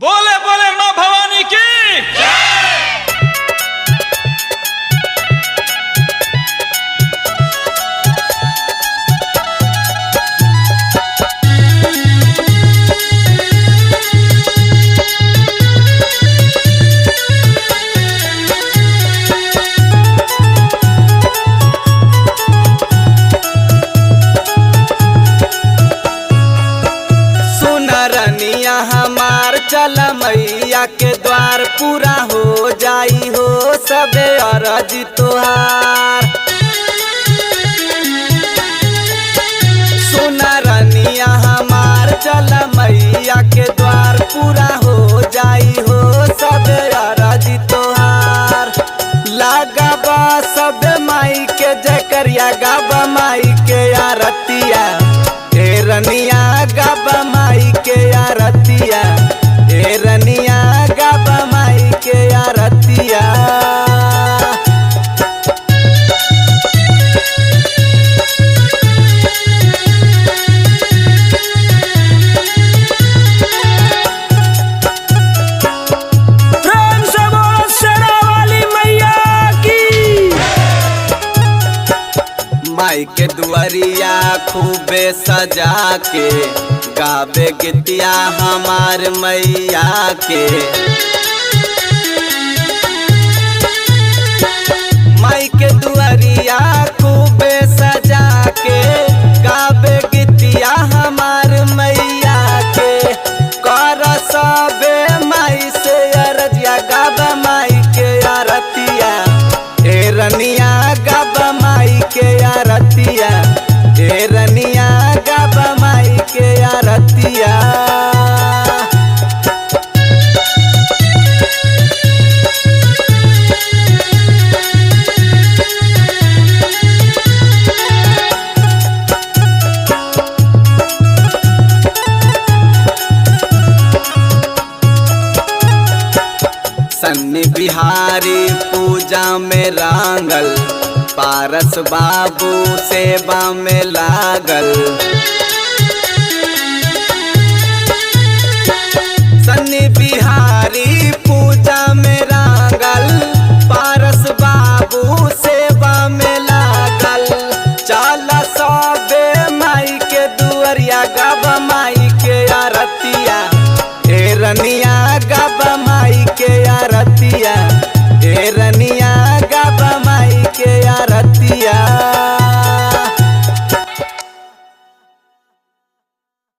बोले बोले माँ भवानी की रनिया हमार चल मैया के द्वार पूरा हो जाई हो सबे अरज तोहार। सुन रनिया हमार चल मैया के द्वार पूरा हो जाई हो सबे अरज तोहार। लागबा सब माई के जकरिया गाबा माई के आरतिया ए रनिया गाबा माई के आरतिया ए रनिया गाबा माई के आरतिया। प्रेम से बोलो शेरा वाली मैया की। माई के दुआरिया खूबे सजा के गावे गीतिया हमार मैया के। माई के दुआरिया खूबे सजा के गावे गीतिया हमार मैया के। कर सबे माई से अरजिया गावा माई के आरतिया ए रनिया गावा माई के आरतिया ए रनिया गावा माई के आरतिया। सन्नी बिहारी पूजा में रांगल पारस बाबू सेवा में लागल।